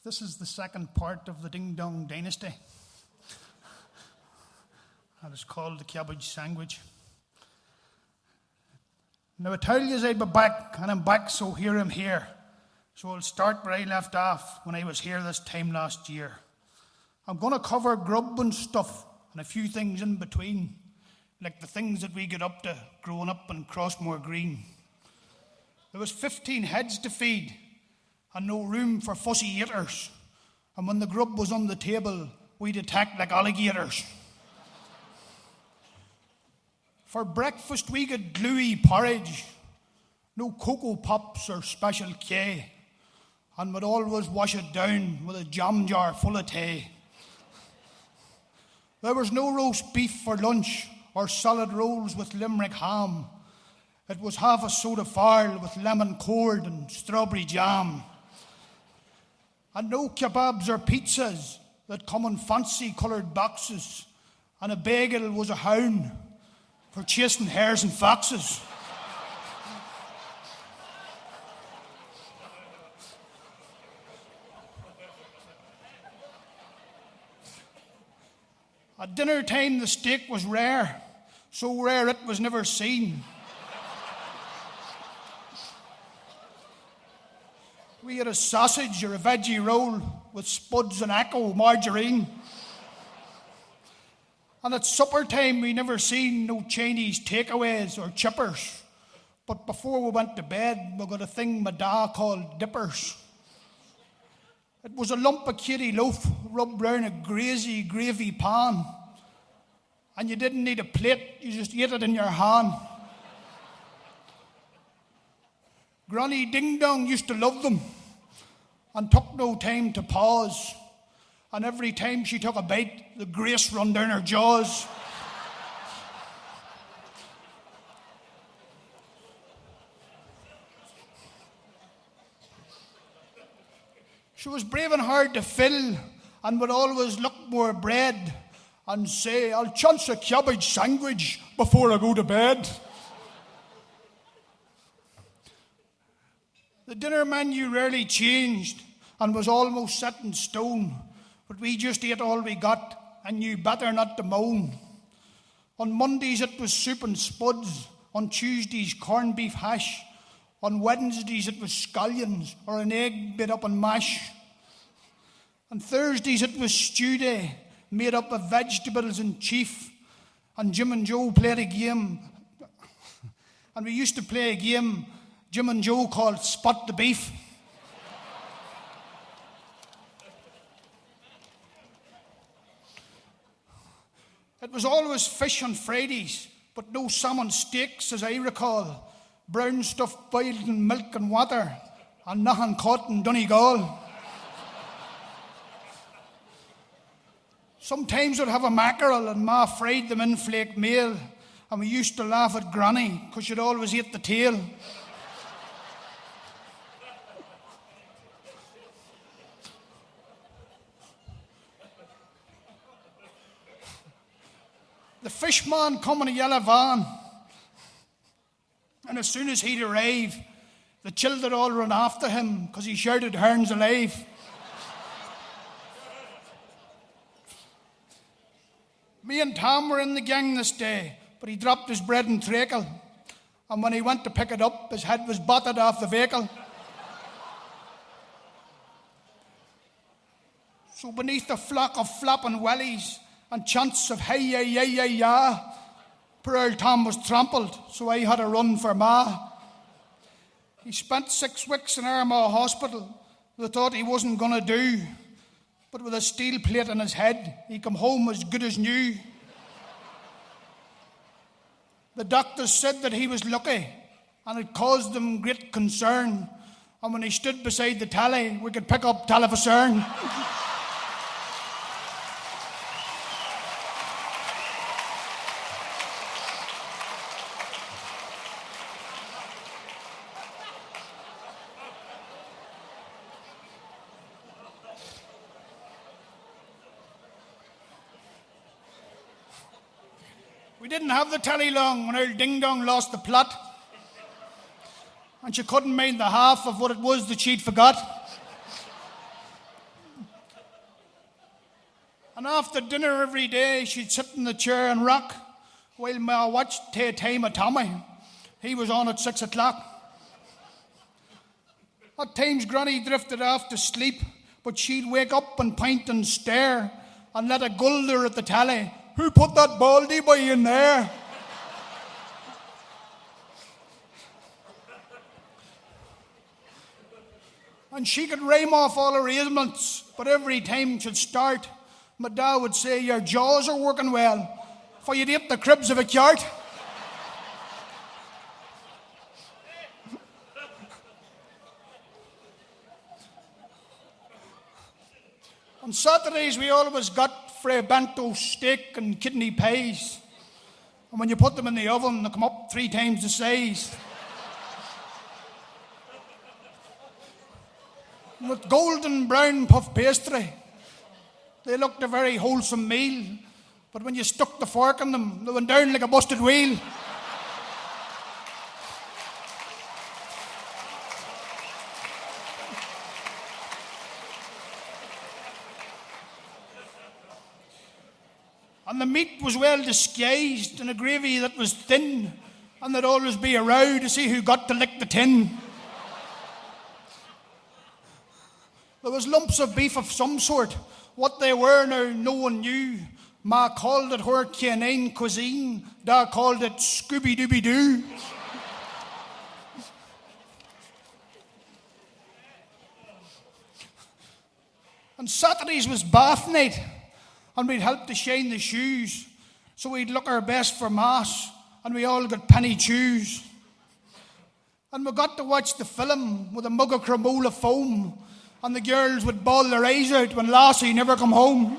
This is the second part of the Ding Dong Dynasty. And it's called the Cabbage Sandwich. Now I tell you I'd be back, and I'm back, so here I'm here. So I'll start where I left off when I was here this time last year. I'm going to cover grub and stuff, and a few things in between, like the things that we get up to growing up in Crossmore Green. There was 15 heads to feed, and no room for fussy eaters. And when the grub was on the table, we'd attack like alligators. For breakfast, we get gluey porridge, no Cocoa Pops or Special K, and we'd always wash it down with a jam jar full of tea. There was no roast beef for lunch or salad rolls with Limerick ham. It was half a soda farl with lemon curd and strawberry jam. And no kebabs or pizzas that come in fancy coloured boxes, and a bagel was a hound for chasing hares and foxes. At dinner time, the steak was rare, so rare it was never seen. We had a sausage or a veggie roll with spuds and Echo margarine. And at supper time, we never seen no Chinese takeaways or chippers. But before we went to bed, we got a thing my da called dippers. It was a lump of Katie loaf rubbed round a grazy gravy pan. And you didn't need a plate, you just ate it in your hand. Granny Ding Dong used to love them and took no time to pause. And every time she took a bite, the grace run down her jaws. She was brave and hard to fill and would always look more bread and say, "I'll chance a cabbage sandwich before I go to bed." The dinner menu rarely changed and was almost set in stone, but we just ate all we got and knew better not to moan. On Mondays it was soup and spuds, on Tuesdays corned beef hash, on Wednesdays it was scallions or an egg bit up in mash. On Thursdays it was stew day, made up of vegetables and chief, and Jim and Joe played a game. And we used to play a game Jim and Joe called Spot the Beef. It was always fish on Fridays, but no salmon steaks as I recall. Brown stuff boiled in milk and water, and nothing caught in Donegal. Sometimes we'd have a mackerel and Ma fried them in flake meal, and we used to laugh at Granny because she'd always eat the tail. The fishman come in a yellow van, and as soon as he'd arrive, the children all run after him because he shouted, "Herns alive." Me and Tom were in the gang this day, but he dropped his bread and treacle, and when he went to pick it up, his head was battered off the vehicle. So beneath a flock of flapping wellies and chants of hey, yeah, yeah, yeah, yeah, poor old Tom was trampled, so I had to run for Ma. He spent 6 weeks in Armagh Hospital. They thought he wasn't going to do, but with a steel plate in his head, he come home as good as new. The doctors said that he was lucky, and it caused them great concern. And when he stood beside the tally, we could pick up Talifacern. We didn't have the telly long when old Ding Dong lost the plot, and she couldn't mind the half of what it was that she'd forgot. And after dinner every day, she'd sit in the chair and rock while Ma watched Time of Tommy. He was on at 6 o'clock. At times Granny drifted off to sleep, but she'd wake up and point and stare and let a gulder at the tally. Who put that baldy boy in there? And she could rhyme off all her ailments, but every time she'd start, my dad would say, your jaws are working well, for you'd eat the cribs of a cart. On Saturdays, we always got for a bento steak and kidney pies. And when you put them in the oven, they come up 3 times the size. With golden brown puff pastry. They looked a very wholesome meal, but when you stuck the fork in them, they went down like a busted wheel. And the meat was well disguised in a gravy that was thin, and there'd always be a row to see who got to lick the tin. There was lumps of beef of some sort. What they were now, no one knew. Ma called it her canine cuisine. Da called it Scooby-Dooby-Doo. And Saturdays was bath night, and we'd help to shine the shoes. So we'd look our best for Mass, and we all got penny chews. And we got to watch the film with a mug of cremola foam, and the girls would bawl their eyes out when Lassie never come home.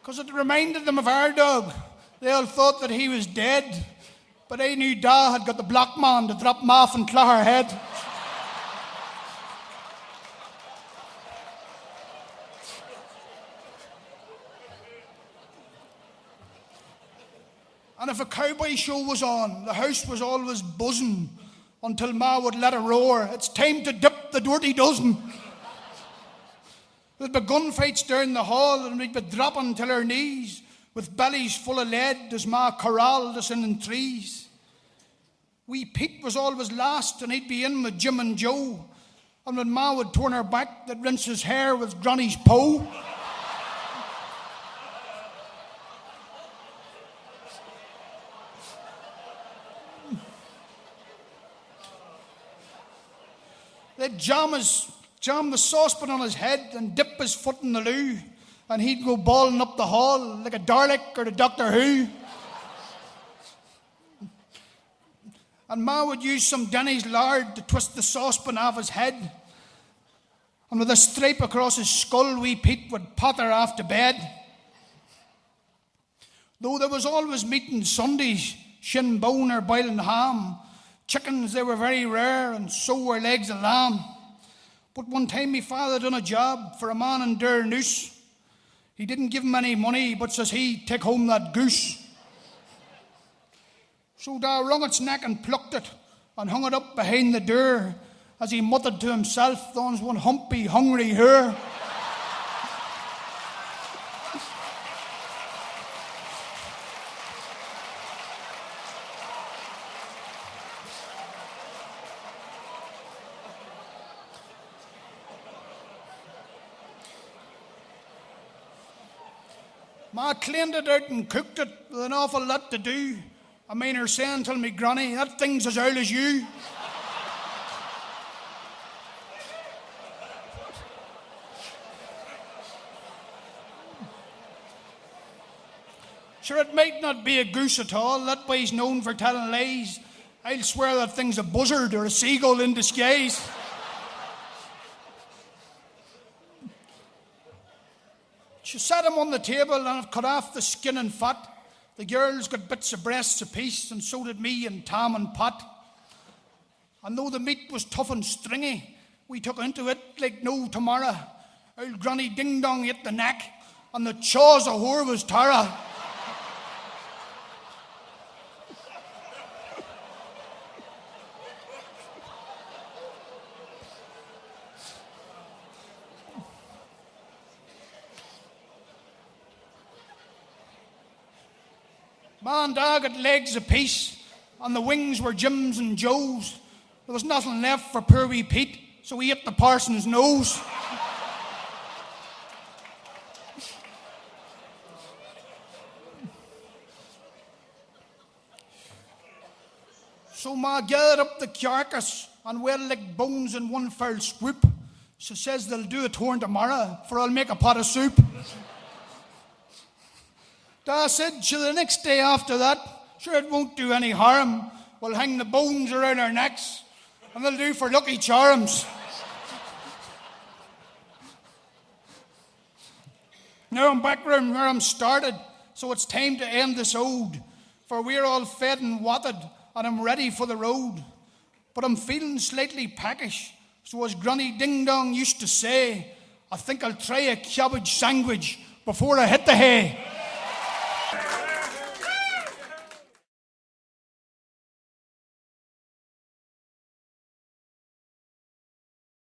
Because it reminded them of our dog. They all thought that he was dead, but I knew Da had got the black man to drop him off and claw her head. And if a cowboy show was on, the house was always buzzing until Ma would let her roar, it's time to dip the dirty dozen. There'd be gunfights down the hall, and we'd be dropping till our knees with bellies full of lead as Ma corralled us in threes. Wee Pete was always last, and he'd be in with Jim and Joe. And when Ma would turn her back, they'd rinse his hair with Granny's po. They'd jam the saucepan on his head and dip his foot in the loo, and he'd go bawling up the hall like a Dalek or the Doctor Who. And Ma would use some Denny's lard to twist the saucepan off his head, and with a stripe across his skull, wee Pete would potter off to bed. Though there was always meat on Sundays, shin bone or boiling ham, chickens, they were very rare, and so were legs of lamb. But one time my father done a job for a man in Dernoose. He didn't give him any money, but says he, take home that goose. So Da wrung its neck and plucked it and hung it up behind the door as he muttered to himself, "Thon's one humpy, hungry hare." Ma cleaned it out and cooked it with an awful lot to do. I mean her saying to me, "Granny, that thing's as old as you." Sure, it might not be a goose at all. That boy's known for telling lies. I'll swear that thing's a buzzard or a seagull in disguise. She sat him on the table and cut off the skin and fat. The girls got bits of breasts apiece, and so did me and Tom and Pat. And though the meat was tough and stringy, we took into it like no tomorrow. Old Granny Ding Dong ate the neck, and the chaws of her was Tara. Ma and Da got legs apiece, and the wings were Jim's and Joe's. There was nothing left for poor wee Pete, so he ate the parson's nose. So Ma gathered up the carcass and well-licked bones in one fell swoop. She says they'll do a torn tomorrow, for I'll make a pot of soup. Da said, "Sure, the next day after that, sure it won't do any harm. We'll hang the bones around our necks, and they'll do for lucky charms." Now I'm back round where I'm started, so it's time to end this ode, for we're all fed and watered, and I'm ready for the road. But I'm feeling slightly peckish, so as Granny Ding Dong used to say, I think I'll try a cabbage sandwich before I hit the hay.